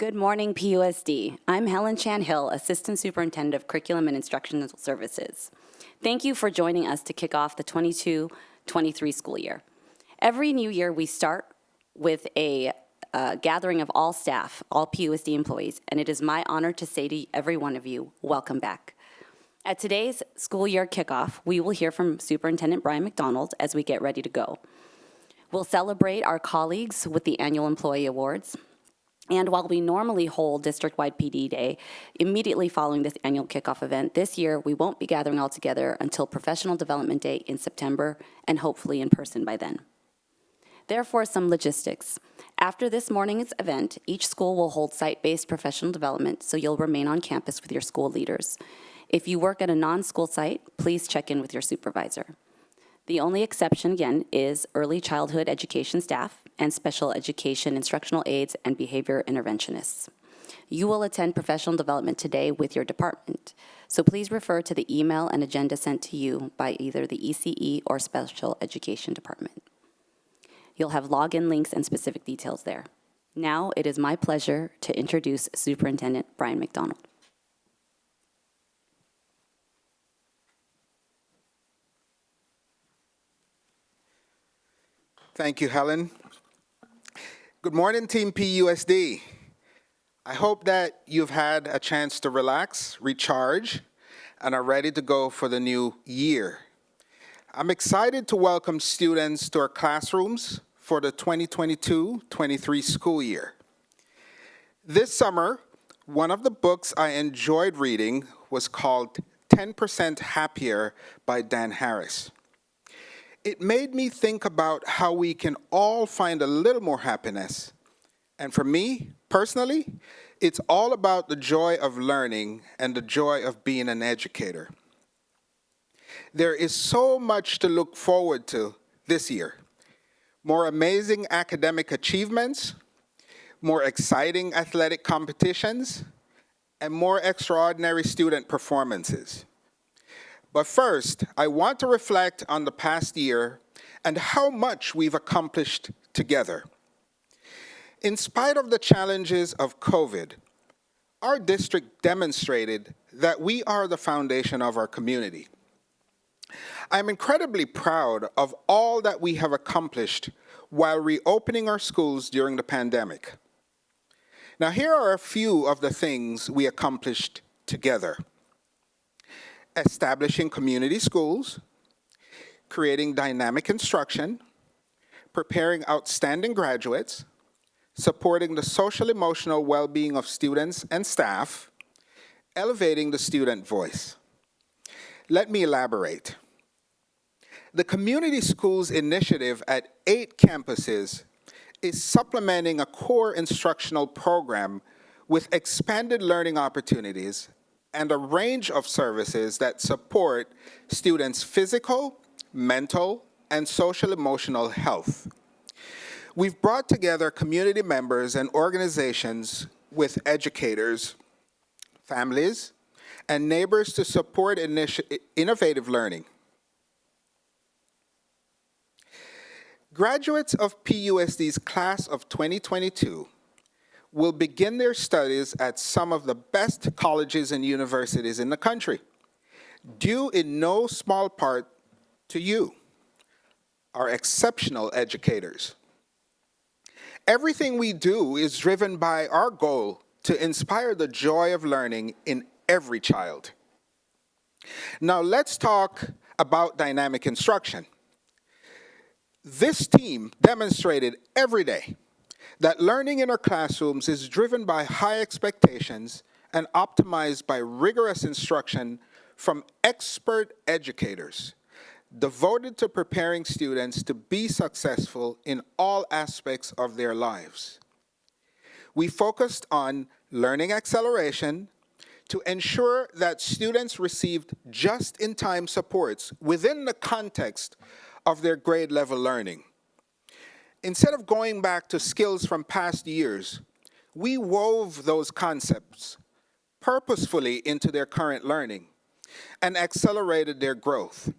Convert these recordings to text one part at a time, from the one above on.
Good morning, PUSD. I'm Helen Chan-Hill, Assistant Superintendent of Curriculum and Instructional Services. Thank you for joining us to kick off the 22-23 school year. Every new year, we start with a gathering of all staff, all PUSD employees, and it is my honor to say to every one of you, welcome back. At today's school year kickoff, we will hear from Superintendent McDonald as we get ready to go. We'll celebrate our colleagues with the annual employee awards. And while we normally hold district-wide PD Day immediately following this annual kickoff event, this year we won't be gathering all together until Professional Development Day in September, and hopefully in person by then. Therefore, some logistics. After this morning's event, each school will hold site-based professional development, so you'll remain on campus with your school leaders. If you work at a non-school site, please check in with your supervisor. The only exception, again, is early childhood education staff and special education instructional aides and behavior interventionists. You will attend professional development today with your department, so please refer to the email and agenda sent to you by either the ECE or special education department. You'll have login links and specific details there. Now it is my pleasure to introduce Superintendent McDonald. Thank you, Helen. Good morning, Team PUSD. I hope that you've had a chance to relax, recharge, and are ready to go for the new year. I'm excited to welcome students to our classrooms for the 2022-23 school year. This summer, one of the books I enjoyed reading was called 10% Happier by Dan Harris. It made me think about how we can all find a little more happiness. And for me, personally, it's all about the joy of learning and the joy of being an educator. There is so much to look forward to this year. More amazing academic achievements, more exciting athletic competitions, and more extraordinary student performances. But first, I want to reflect on the past year and how much we've accomplished together. In spite of the challenges of COVID, our district demonstrated that we are the foundation of our community. I'm incredibly proud of all that we have accomplished while reopening our schools during the pandemic. Now, here are a few of the things we accomplished together. Establishing community schools, creating dynamic instruction, preparing outstanding graduates, supporting the social-emotional well-being of students and staff, elevating the student voice. Let me elaborate. The Community Schools Initiative at 8 campuses is supplementing a core instructional program with expanded learning opportunities and a range of services that support students' physical, mental, and social-emotional health. We've brought together community members and organizations with educators, families, and neighbors to support innovative learning. Graduates of PUSD's class of 2022 will begin their studies at some of the best colleges and universities in the country, due in no small part to you, our exceptional educators. Everything we do is driven by our goal to inspire the joy of learning in every child. Now let's talk about dynamic instruction. This team demonstrated every day that learning in our classrooms is driven by high expectations and optimized by rigorous instruction from expert educators devoted to preparing students to be successful in all aspects of their lives. We focused on learning acceleration to ensure that students received just-in-time supports within the context of their grade level learning. Instead of going back to skills from past years, we wove those concepts purposefully into their current learning and accelerated their growth.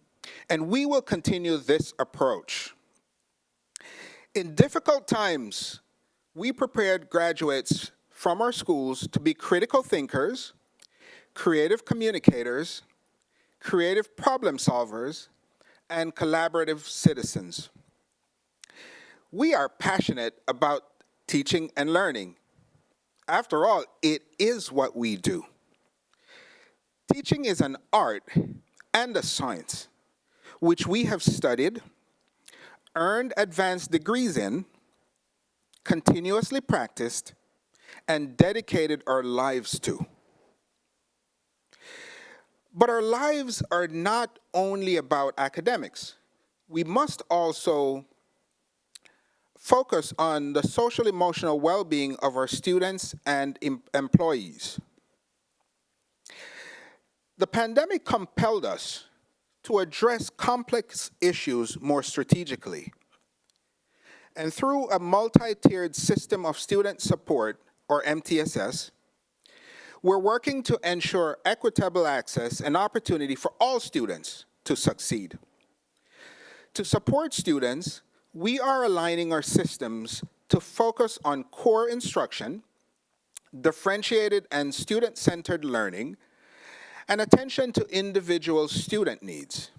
And we will continue this approach. In difficult times, we prepared graduates from our schools to be critical thinkers, creative communicators, creative problem solvers, and collaborative citizens. We are passionate about teaching and learning. After all, it is what we do. Teaching is an art and a science, which we have studied, earned advanced degrees in, continuously practiced, and dedicated our lives to. But our lives are not only about academics. We must also focus on the social emotional well-being of our students and employees. The pandemic compelled us to address complex issues more strategically. And through a multi-tiered system of student support, or MTSS, we're working to ensure equitable access and opportunity for all students to succeed. To support students, we are aligning our systems to focus on core instruction, differentiated and student-centered learning, and attention to individual student needs.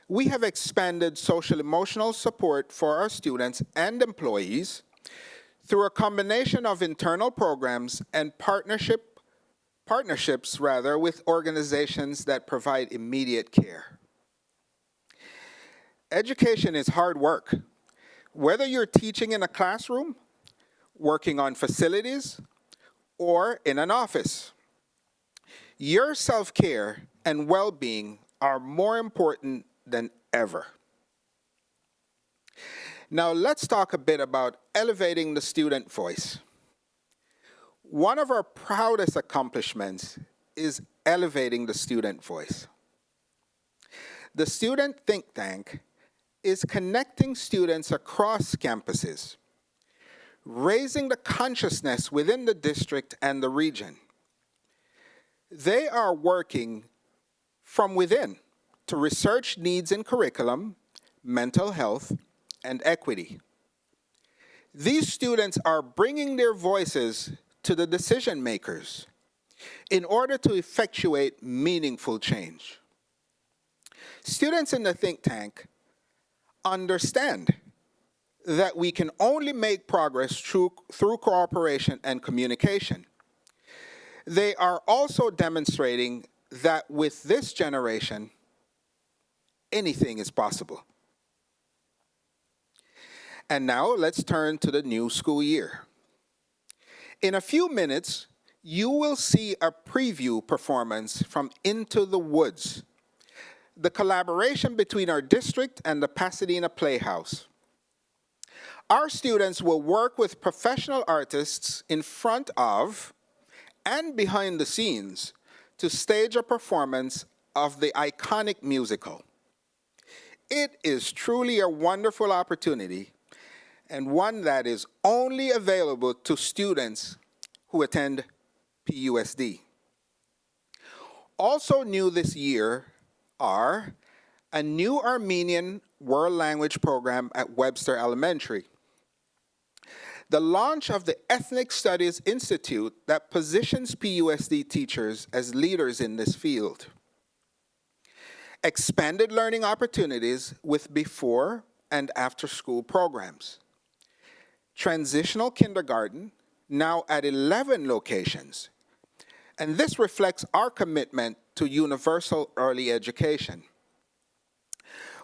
We have expanded social emotional support for our students and employees through a combination of internal programs and partnerships with organizations that provide immediate care. Education is hard work. Whether you're teaching in a classroom, working on facilities, or in an office, your self-care and well-being are more important than ever. Now let's talk a bit about elevating the student voice. One of our proudest accomplishments is elevating the student voice. The Student Think Tank is connecting students across campuses, raising the consciousness within the district and the region. They are working from within to research needs in curriculum, mental health, and equity. These students are bringing their voices to the decision makers in order to effectuate meaningful change. Students in the think tank understand that we can only make progress through cooperation and communication. They are also demonstrating that with this generation, anything is possible. And now let's turn to the new school year. In a few minutes, you will see a preview performance from Into the Woods, the collaboration between our district and the Pasadena Playhouse. Our students will work with professional artists in front of and behind the scenes to stage a performance of the iconic musical. It is truly a wonderful opportunity and one that is only available to students who attend PUSD. Also new this year are a new Armenian World Language program at Webster Elementary, the launch of the Ethnic Studies Institute that positions PUSD teachers as leaders in this field, expanded learning opportunities with before and after school programs, transitional kindergarten, now at 11 locations. And this reflects our commitment to universal early education.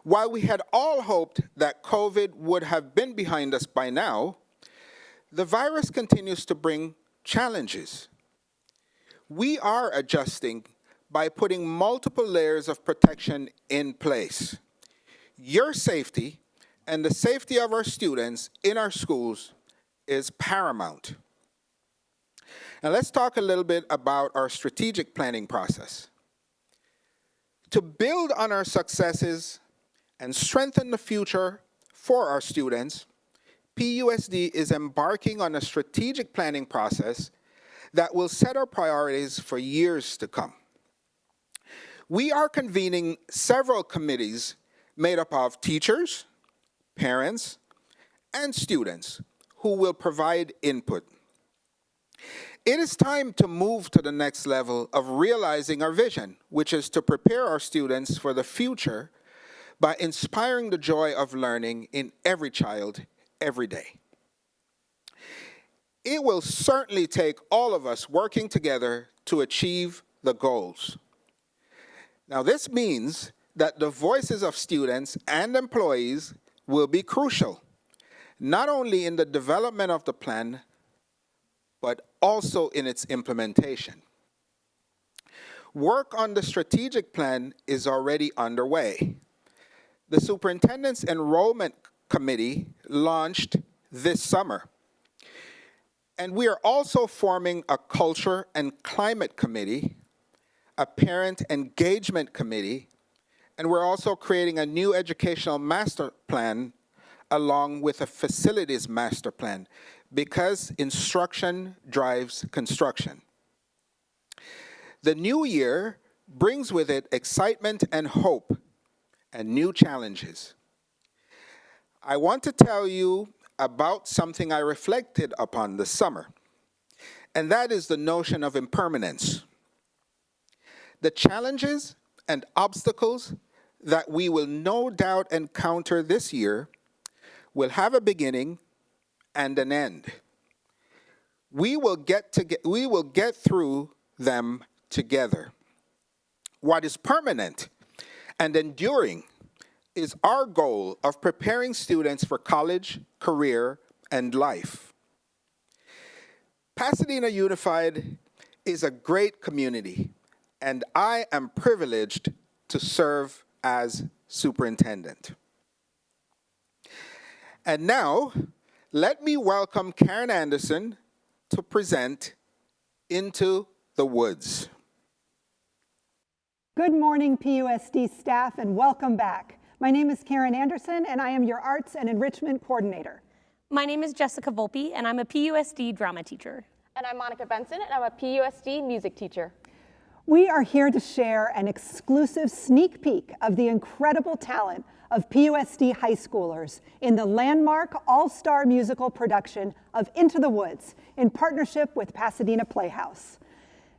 While we had all hoped that COVID would have been behind us by now, the virus continues to bring challenges. We are adjusting by putting multiple layers of protection in place. Your safety and the safety of our students in our schools is paramount. Now let's talk a little bit about our strategic planning process. To build on our successes and strengthen the future for our students, PUSD is embarking on a strategic planning process that will set our priorities for years to come. We are convening several committees made up of teachers, parents, and students who will provide input. It is time to move to the next level of realizing our vision, which is to prepare our students for the future by inspiring the joy of learning in every child every day. It will certainly take all of us working together to achieve the goals. Now, this means that the voices of students and employees will be crucial, not only in the development of the plan, but also in its implementation. Work on the strategic plan is already underway. The Superintendent's Enrollment Committee launched this summer. And we are also forming a Culture and Climate Committee, a Parent Engagement Committee, and we're also creating a new educational master plan along with a facilities master plan, because instruction drives construction. The new year brings with it excitement and hope and new challenges. I want to tell you about something I reflected upon this summer, and that is the notion of impermanence. The challenges and obstacles that we will no doubt encounter this year will have a beginning and an end. We will get through them together. What is permanent and enduring is our goal of preparing students for college, career, and life. Pasadena Unified is a great community, and I am privileged to serve as superintendent. And now, let me welcome Karen Anderson to present Into the Woods. Good morning, PUSD staff, and welcome back. My name is Karen Anderson, and I am your Arts and Enrichment Coordinator. My name is Jessica Volpe, and I'm a PUSD drama teacher. And I'm Monica Benson, and I'm a PUSD music teacher. We are here to share an exclusive sneak peek of the incredible talent of PUSD high schoolers in the landmark all-star musical production of Into the Woods in partnership with Pasadena Playhouse.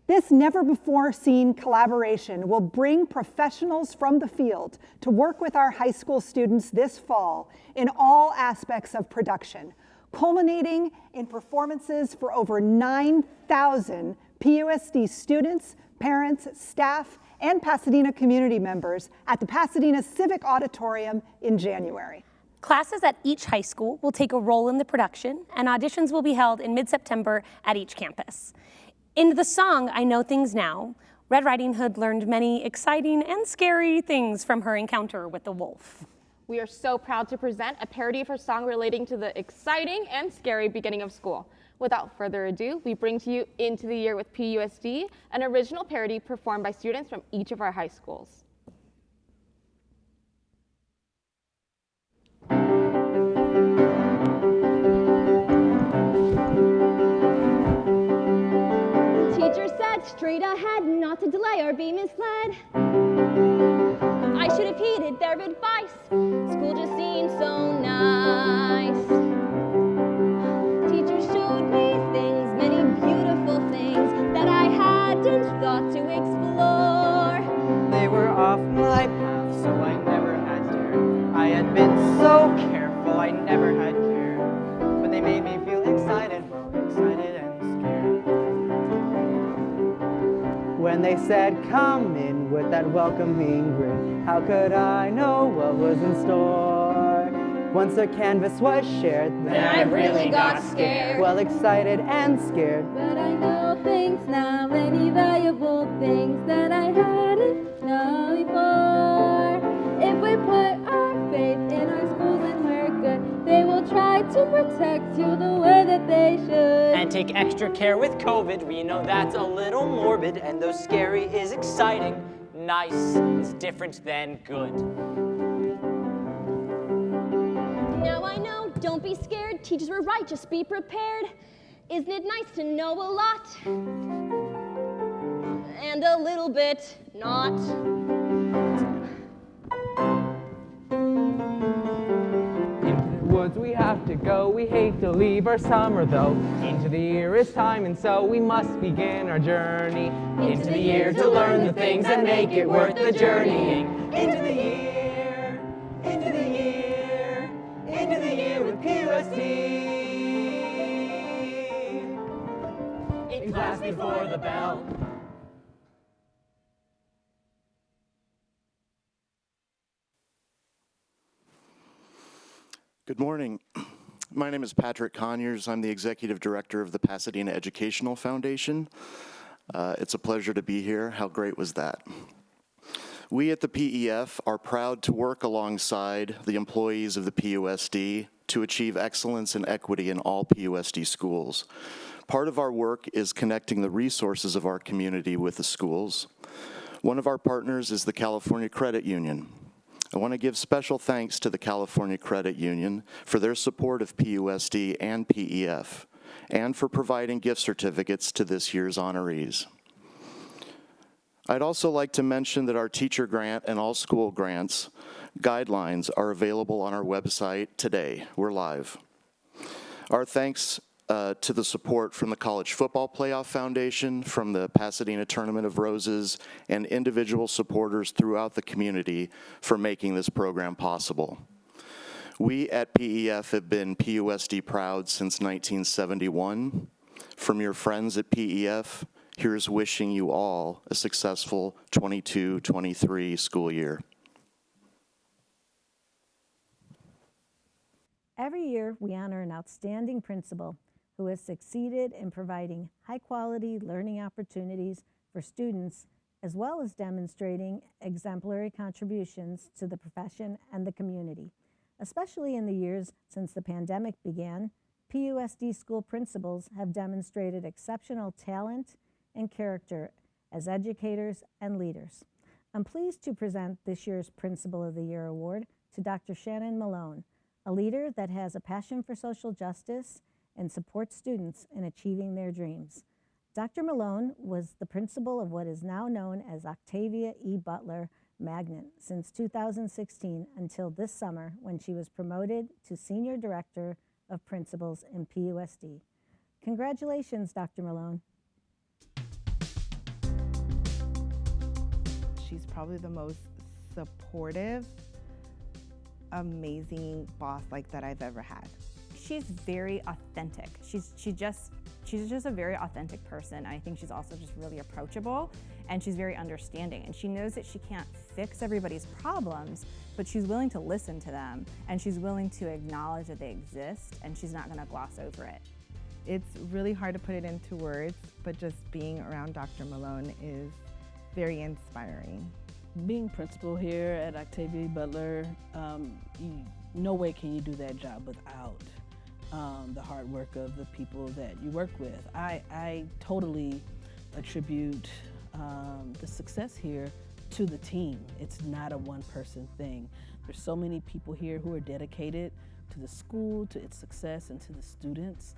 This never-before-seen collaboration will bring professionals from the field to work with our high school students this fall in all aspects of production, culminating in performances for over 9,000 PUSD students, parents, staff, and Pasadena community members at the Pasadena Civic Auditorium in January. Classes at each high school will take a role in the production, and auditions will be held in mid-September at each campus. In the song, I Know Things Now, Red Riding Hood learned many exciting and scary things from her encounter with the wolf. We are so proud to present a parody of her song relating to the exciting and scary beginning of school. Without further ado, we bring to you Into the Year with PUSD, an original parody performed by students from each of our high schools. Teacher said straight ahead, not to delay or be misled. I should have heeded their advice. School just seemed so nice. Teacher showed me things, many beautiful things that I hadn't thought to explore. They were off my path, so I never had dared. I had been so careful, I never had cared. But they made me feel excited, well, excited and scared. When they said, come in with that welcoming grin, how could I know what was in store? Once the canvas was shared, then I really got scared. Well, excited and scared. But I know things now, many valuable things that I hadn't known before. If we put our faith in our schools and we're good, they will try to protect you the way that they should. And take extra care with COVID. We know that's a little morbid, and though scary is exciting, nice is different than good. Now I know, don't be scared. Teachers were right, just be prepared. Isn't it nice to know a lot? And a little bit not. Into the woods we have to go. We hate have to leave our summer though. Into the year is time, and so we must begin our journey. Into the year to learn the things that make it worth the journeying. Into the year, into the year, into the year with Pusd. In class before the bell. Good morning. My name is Patrick Conyers. I'm the Executive Director of the Pasadena Educational Foundation. It's a pleasure to be here. How great was that? We at the PEF are proud to work alongside the employees of the PUSD to achieve excellence and equity in all PUSD schools. Part of our work is connecting the resources of our community with the schools. One of our partners is the California Credit Union. I want to give special thanks to the California Credit Union for their support of PUSD and PEF, and for providing gift certificates to this year's honorees. I'd also like to mention that our teacher grant and all school grants guidelines are available on our website today. We're live. Our thanks to the support from the College Football Playoff Foundation, from the Pasadena Tournament of Roses, and individual supporters throughout the community for making this program possible. We at PEF have been PUSD proud since 1971. From your friends at PEF, here's wishing you all a successful 22-23 school year. Every year, we honor an outstanding principal who has succeeded in providing high-quality learning opportunities for students, as well as demonstrating exemplary contributions to the profession and the community. Especially in the years since the pandemic began, PUSD school principals have demonstrated exceptional talent and character as educators and leaders. I'm pleased to present this year's Principal of the Year award to Dr. Shannon Malone, a leader that has a passion for social justice and supports students in achieving their dreams. Dr. Malone was the principal of what is now known as Octavia E. Butler Magnet since 2016 until this summer when she was promoted to Senior Director of Principals in PUSD. Congratulations, Dr. Malone. She's probably the most supportive, amazing boss that I've ever had. She's very authentic. She's just a very authentic person. I think she's also just really approachable, and she's very understanding. And she knows that she can't fix everybody's problems, but she's willing to listen to them, and she's willing to acknowledge that they exist, and she's not going to gloss over it. It's really hard to put it into words, but just being around Dr. Malone is very inspiring. Being principal here at Octavia Butler, no way can you do that job without the hard work of the people that you work with. I totally attribute the success here to the team. It's not a one-person thing. There's so many people here who are dedicated to the school, to its success, and to the students.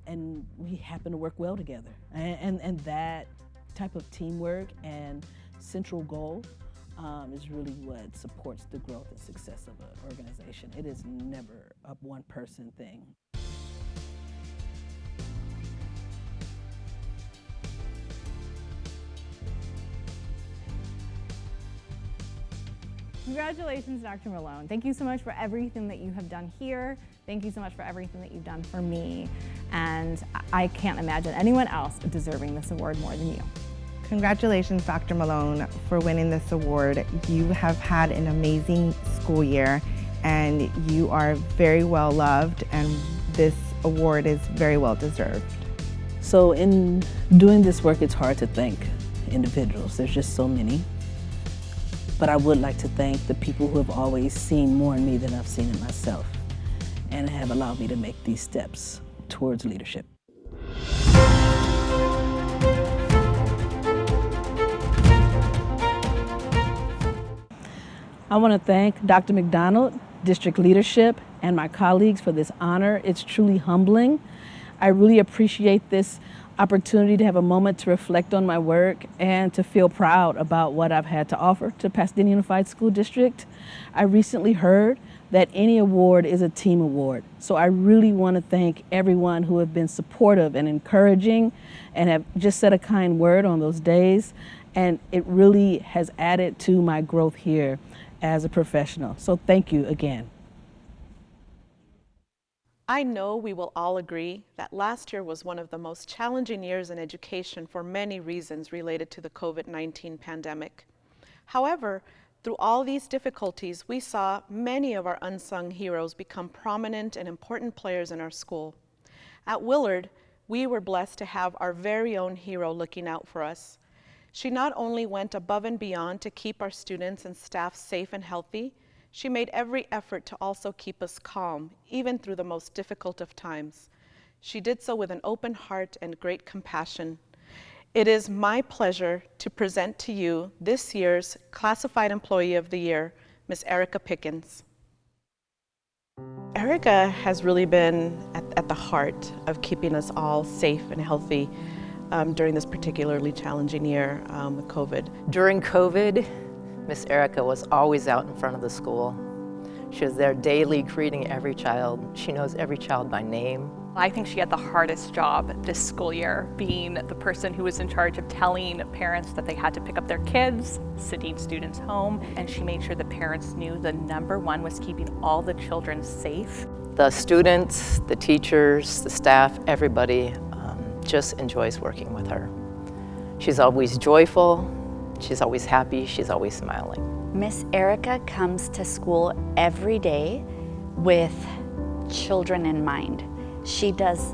And we happen to work well together. And that type of teamwork and central goal is really what supports the growth and success of an organization. It is never a one-person thing. Congratulations, Dr. Malone. Thank you so much for everything that you have done here. Thank you so much for everything that you've done for me. And I can't imagine anyone else deserving this award more than you. Congratulations, Dr. Malone, for winning this award. You have had an amazing school year, and you are very well loved, and this award is very well deserved. So in doing this work, it's hard to thank individuals. There's just so many. But I would like to thank the people who have always seen more in me than I've seen in myself, and have allowed me to make these steps towards leadership. I want to thank Dr. McDonald, district leadership, and my colleagues for this honor. It's truly humbling. I really appreciate this opportunity to have a moment to reflect on my work and to feel proud about what I've had to offer to Pasadena Unified School District. I recently heard that any award is a team award. So I really want to thank everyone who have been supportive and encouraging and have just said a kind word on those days. And it really has added to my growth here as a professional. So thank you again. I know we will all agree that last year was one of the most challenging years in education for many reasons related to the COVID-19 pandemic. However, through all these difficulties, we saw many of our unsung heroes become prominent and important players in our school. At Willard, we were blessed to have our very own hero looking out for us. She not only went above and beyond to keep our students and staff safe and healthy, she made every effort to also keep us calm, even through the most difficult of times. She did so with an open heart and great compassion. It is my pleasure to present to you this year's Classified Employee of the Year, Ms. Erica Pickens. Erica has really been at the heart of keeping us all safe and healthy during this particularly challenging year with COVID. During COVID, Miss Erica was always out in front of the school. She was there daily greeting every child. She knows every child by name. I think she had the hardest job this school year, being the person who was in charge of telling parents that they had to pick up their kids, sending students home, and she made sure the parents knew the number one was keeping all the children safe. The students, the teachers, the staff, everybody just enjoys working with her. She's always joyful, she's always happy, she's always smiling. Miss Erica comes to school every day with children in mind. She does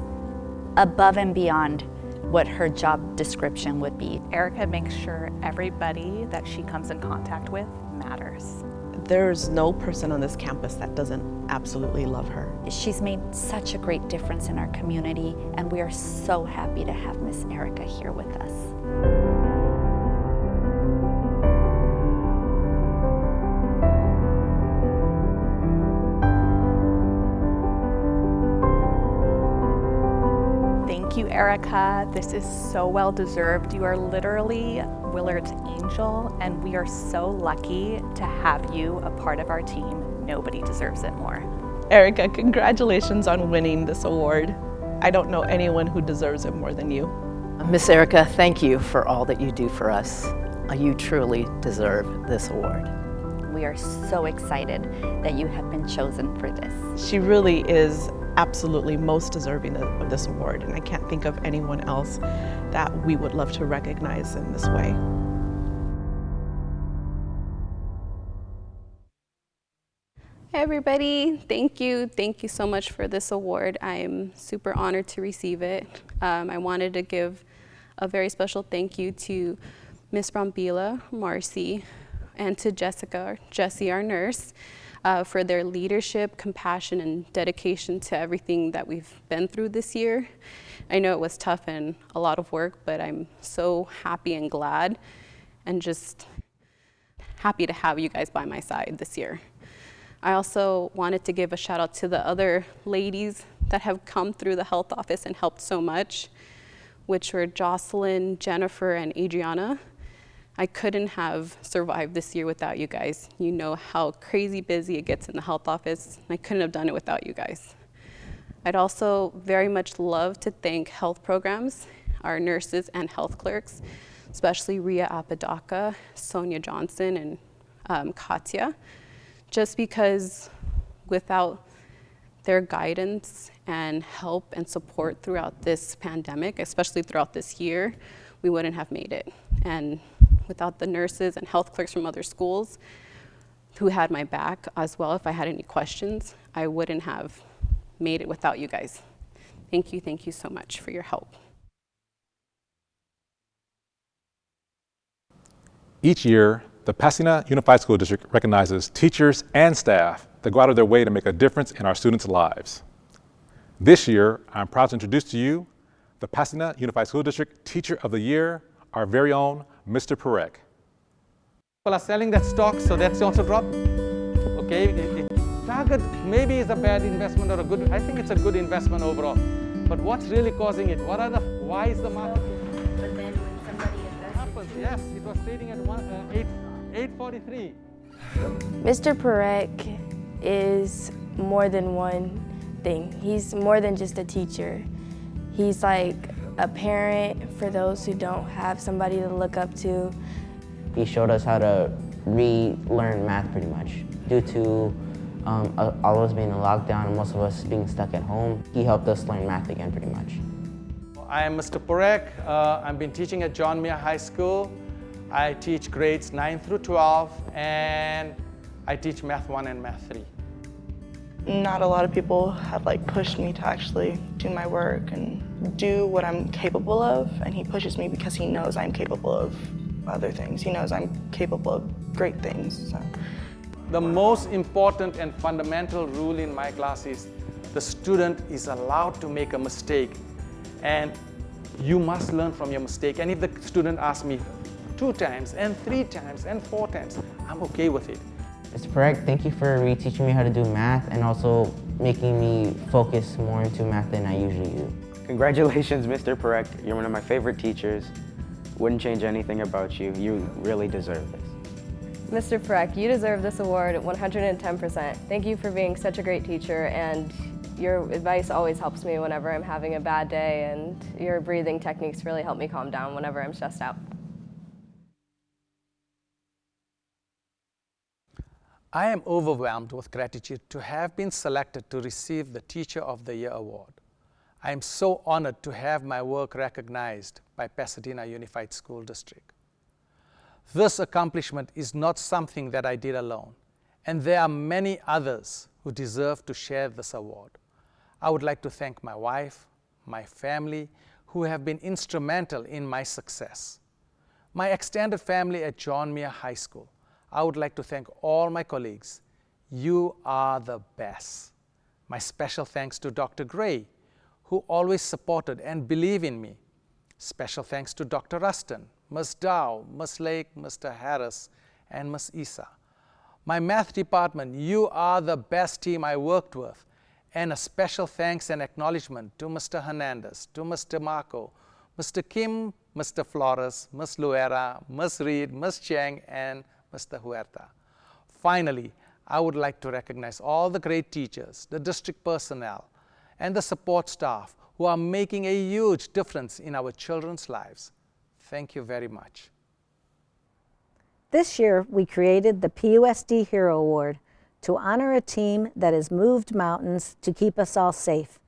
above and beyond what her job description would be. Erica makes sure everybody that she comes in contact with matters. There's no person on this campus that doesn't absolutely love her. She's made such a great difference in our community, and we are so happy to have Miss Erica here with us. Thank you, Erica. This is so well deserved. You are literally Willard's angel, and we are so lucky to have you a part of our team. Nobody deserves it more. Erica, congratulations on winning this award. I don't know anyone who deserves it more than you. Miss Erica, thank you for all that you do for us. You truly deserve this award. We are so excited that you have been chosen for this. She really is absolutely most deserving of this award, and I can't think of anyone else that we would love to recognize in this way. Hey everybody, thank you. Thank you so much for this award. I am super honored to receive it. I wanted to give a very special thank you to Ms. Brambila, Marcy, and to Jessie, our nurse, for their leadership, compassion, and dedication to everything that we've been through this year. I know it was tough and a lot of work, but I'm so happy and glad and just happy to have you guys by my side this year. I also wanted to give a shout out to the other ladies that have come through the health office and helped so much, which were Jocelyn, Jennifer, and Adriana. I couldn't have survived this year without you guys. You know how crazy busy it gets in the health office. I couldn't have done it without you guys. I'd also very much love to thank health programs, our nurses and health clerks, especially Ria Apodaca, Sonia Johnson, and Katya, just because without their guidance and help and support throughout this pandemic, especially throughout this year, we wouldn't have made it. And without the nurses and health clerks from other schools who had my back as well, if I had any questions, I wouldn't have made it without you guys. Thank you so much for your help. Each year, the Pasadena Unified School District recognizes teachers and staff that go out of their way to make a difference in our students' lives. This year, I'm proud to introduce to you the Pasadena Unified School District Teacher of the Year, our very own Mr. Perek. People are selling that stock, so that's also dropped. Okay, Target maybe is a bad investment or a good, I think it's a good investment overall. But what's really causing it? What are the Why is the market? But then when somebody Happens, yes, it was trading at 8.43. Mr. Parekh is more than one thing. He's more than just a teacher. He's like a parent for those who don't have somebody to look up to. He showed us how to relearn math pretty much. Due to all of us being in lockdown and most of us being stuck at home, he helped us learn math again pretty much. I am Mr. Parekh. I've been teaching at John Muir High School. I teach grades 9 through 12, and I teach Math 1 and Math 3. Not a lot of people have pushed me to actually do my work and do what I'm capable of, and he pushes me because he knows I'm capable of other things. He knows I'm capable of great things. So. The most important and fundamental rule in my class is the student is allowed to make a mistake, and you must learn from your mistake. And if the student asks me 2 times and 3 times and 4 times, I'm okay with it. Mr. Parekh, thank you for reteaching me how to do math and also making me focus more into math than I usually do. Congratulations, Mr. Parekh. You're one of my favorite teachers. Wouldn't change anything about you. You really deserve this. Mr. Parekh, you deserve this award 110%. Thank you for being such a great teacher, and your advice always helps me whenever I'm having a bad day, and your breathing techniques really help me calm down whenever I'm stressed out. I am overwhelmed with gratitude to have been selected to receive the Teacher of the Year award. I am so honored to have my work recognized by Pasadena Unified School District. This accomplishment is not something that I did alone, and there are many others who deserve to share this award. I would like to thank my wife, my family, who have been instrumental in my success. My extended family at John Muir High School. I would like to thank all my colleagues. You are the best. My special thanks to Dr. Gray, who always supported and believed in me. Special thanks to Dr. Ruston, Ms. Dow, Ms. Lake, Mr. Harris, and Ms. Isa. My math department, you are the best team I worked with. And a special thanks and acknowledgement to Mr. Hernandez, to Mr. Marco, Mr. Kim, Mr. Flores, Ms. Luera, Ms. Reed, Ms. Chang, and Mr. Huerta. Finally, I would like to recognize all the great teachers, the district personnel, and the support staff who are making a huge difference in our children's lives. Thank you very much. This year, we created the PUSD Hero Award to honor a team that has moved mountains to keep us all safe.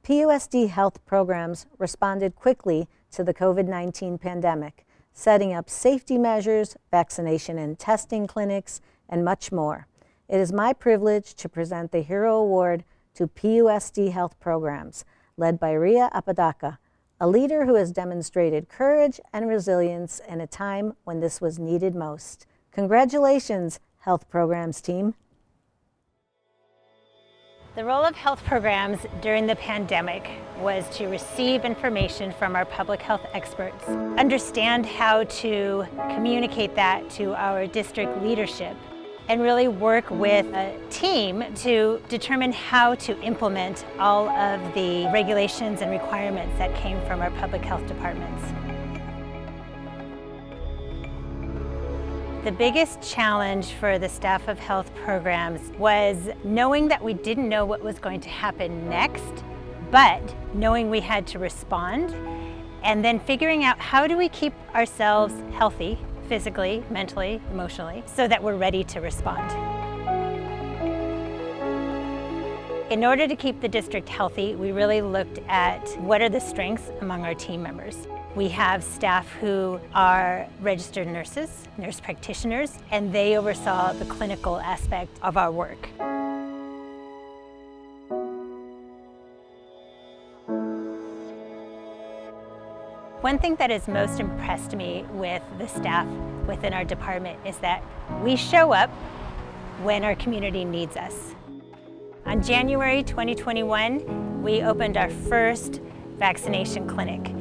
PUSD health programs responded quickly to the COVID-19 pandemic, setting up safety measures, vaccination and testing clinics, and much more. It is my privilege to present the Hero Award to PUSD health programs, led by Ria Apodaca, a leader who has demonstrated courage and resilience in a time when this was needed most. Congratulations, health programs team. The role of health programs during the pandemic was to receive information from our public health experts, understand how to communicate that to our district leadership, and really work with a team to determine how to implement all of the regulations and requirements that came from our public health departments. The biggest challenge for the staff of health programs was knowing that we didn't know what was going to happen next, but knowing we had to respond, and then figuring out how do we keep ourselves healthy, physically, mentally, emotionally, so that we're ready to respond. In order to keep the district healthy, we really looked at what are the strengths among our team members. We have staff who are registered nurses, nurse practitioners, and they oversaw the clinical aspect of our work. One thing that has most impressed me with the staff within our department is that we show up when our community needs us. On January 2021, we opened our first vaccination clinic.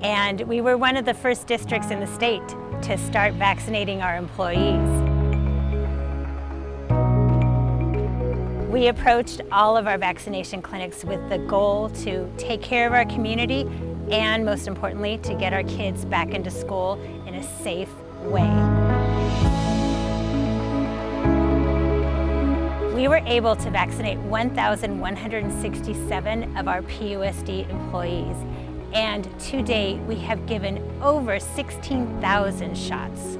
And we were one of the first districts in the state to start vaccinating our employees. We approached all of our vaccination clinics with the goal to take care of our community and most importantly, to get our kids back into school in a safe way. We were able to vaccinate 1,167 of our PUSD employees, and to date, we have given over 16,000 shots.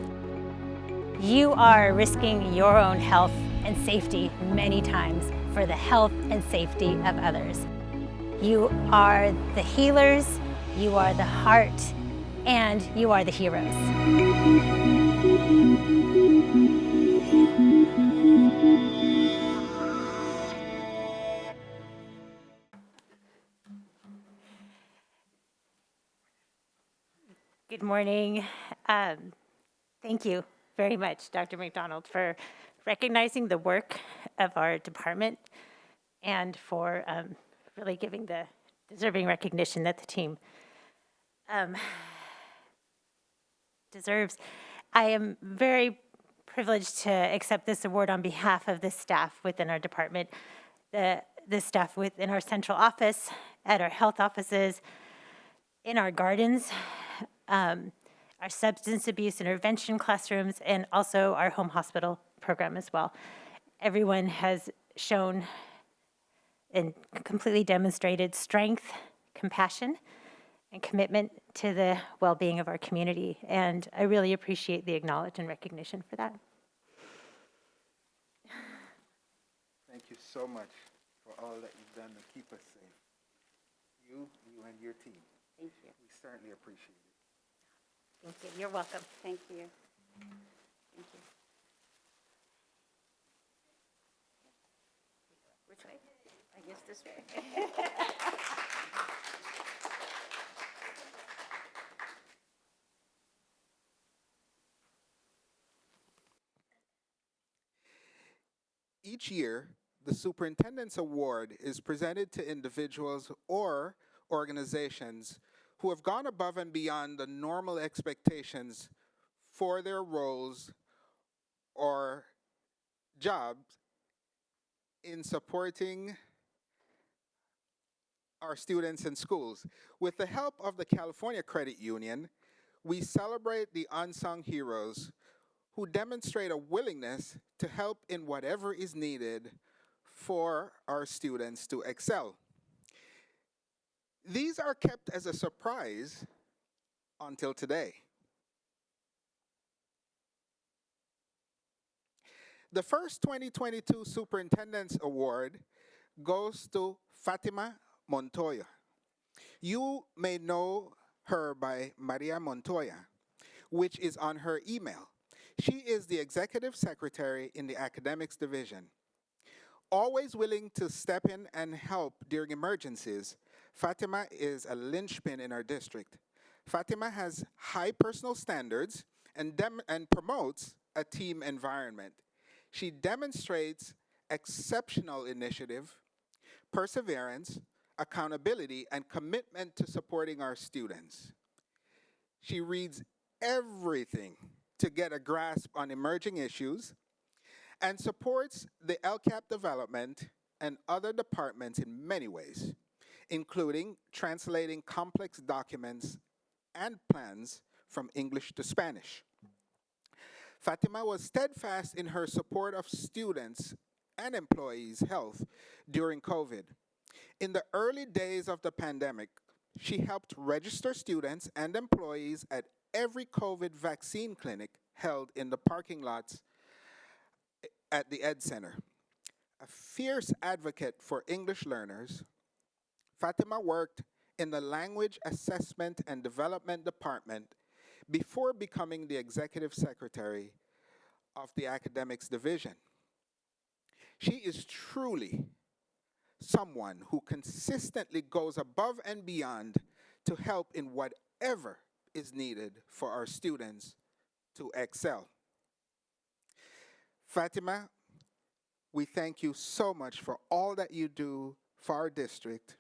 You are risking your own health and safety many times for the health and safety of others. You are the healers, you are the heart, and you are the heroes. Good morning. Thank you very much, Dr. McDonald, for recognizing the work of our department and for really giving the deserving recognition that the team deserves. I am very privileged to accept this award on behalf of the staff within our department, the staff within our central office, at our health offices, in our gardens, our substance abuse intervention classrooms, and also our home hospital program as well. Everyone has shown and completely demonstrated strength, compassion, and commitment to the well-being of our community, and I really appreciate the acknowledgement and recognition for that. Thank you so much for all that you've done to keep us safe. You and your team. Thank you. We certainly appreciate it. Thank you. You're welcome. Thank you. Thank you. Which way? I guess this way. Each year, the Superintendent's Award is presented to individuals or organizations who have gone above and beyond the normal expectations for their roles or jobs in supporting our students in schools. With the help of the California Credit Union, we celebrate the unsung heroes who demonstrate a willingness to help in whatever is needed for our students to excel. These are kept as a surprise until today. The first 2022 Superintendent's Award goes to Fatima Montoya. You may know her by Maria Montoya, which is on her email. She is the Executive Secretary in the Academics Division. Always willing to step in and help during emergencies, Fatima is a linchpin in our district. Fatima has high personal standards and promotes a team environment. She demonstrates exceptional initiative, perseverance, accountability, and commitment to supporting our students. She reads everything to get a grasp on emerging issues and supports the LCAP development and other departments in many ways, including translating complex documents and plans from English to Spanish. Fatima was steadfast in her support of students and employees' health during COVID. In the early days of the pandemic, she helped register students and employees at every COVID vaccine clinic held in the parking lots at the Ed Center. A fierce advocate for English learners, Fatima worked in the Language Assessment and Development Department before becoming the Executive Secretary of the Academics Division. She is truly someone who consistently goes above and beyond to help in whatever is needed for our students to excel. Fatima, we thank you so much for all that you do for our district,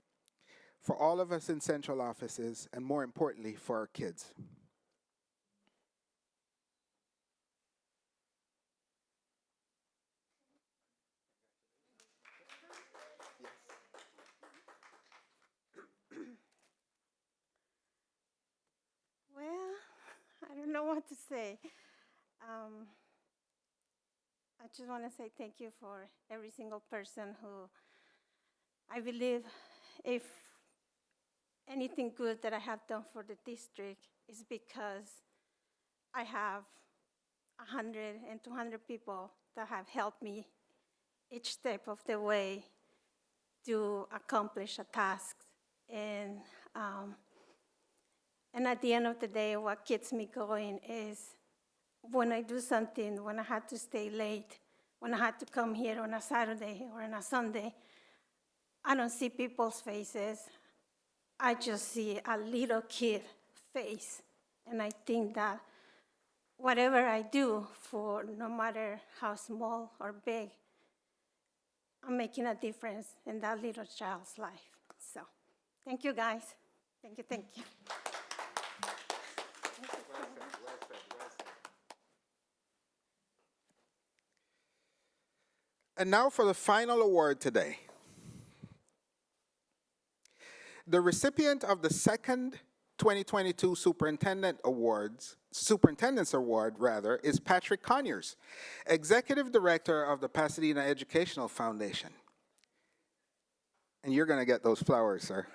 for all of us in central offices, and more importantly, for our kids. know what to say. I just want to say thank you for every single person who, I believe, if anything good that I have done for the district is because I have 100 and 200 people that have helped me each step of the way to accomplish a task. And at the end of the day, what keeps me going is when I do something, when I had to stay late, when I had to come here on a Saturday or on a Sunday, I don't see people's faces. I just see a little kid face. And I think that whatever I do, for no matter how small or big, I'm making a difference in that little child's life. So thank you, guys. Thank you, thank you. And now for the final award today. The recipient of the second 2022 Superintendent's Award, is Patrick Conyers, Executive Director of the Pasadena Educational Foundation. And you're going to get those flowers, sir.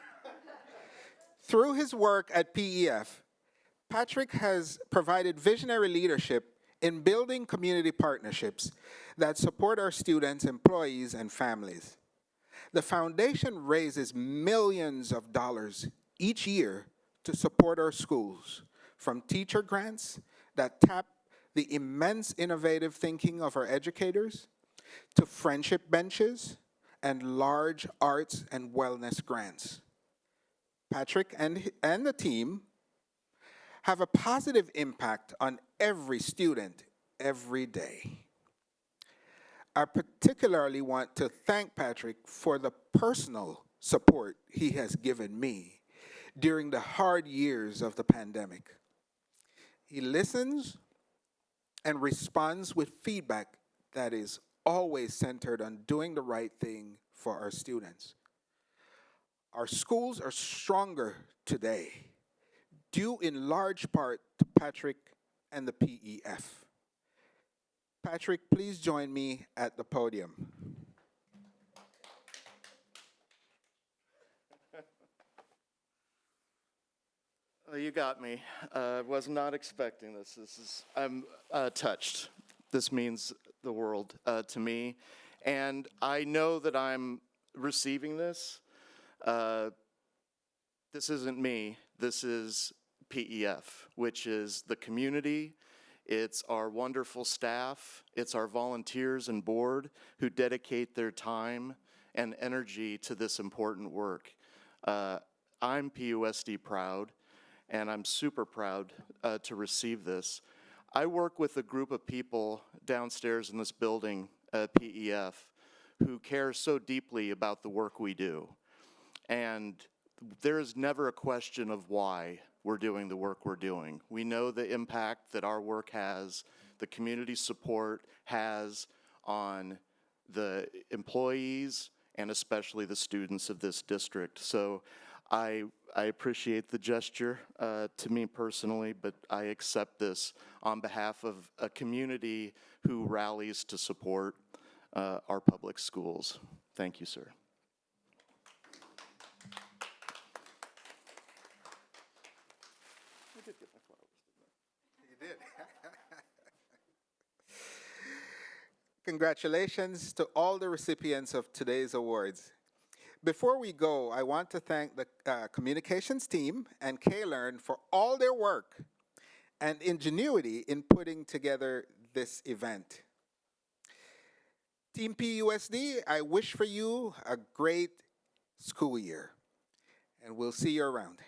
Through his work at PEF, Patrick has provided visionary leadership in building community partnerships that support our students, employees, and families. The foundation raises millions of dollars each year to support our schools, from teacher grants that tap the immense innovative thinking of our educators, to friendship benches and large arts and wellness grants. Patrick and the team have a positive impact on every student every day. I particularly want to thank Patrick for the personal support he has given me during the hard years of the pandemic. He listens and responds with feedback that is always centered on doing the right thing for our students. Our schools are stronger today, due in large part to Patrick and the PEF. Patrick, please join me at the podium. Oh, you got me. I was not expecting this. I'm touched. This means the world to me. And I know that I'm receiving this. This isn't me. This is PEF, which is the community. It's our wonderful staff. It's our volunteers and board who dedicate their time and energy to this important work. I'm PUSD proud, and I'm super proud to receive this. I work with a group of people downstairs in this building at PEF who care so deeply about the work we do. And there is never a question of why we're doing the work we're doing. We know the impact that our work has, the community support has on the employees and especially the students of this district. So I appreciate the gesture to me personally, but I accept this on behalf of a community who rallies to support our public schools. Thank you, sir. You did. Congratulations to all the recipients of today's awards. Before we go, I want to thank the communications team and K-Learn for all their work and ingenuity in putting together this event. Team PUSD, I wish for you a great school year, and we'll see you around.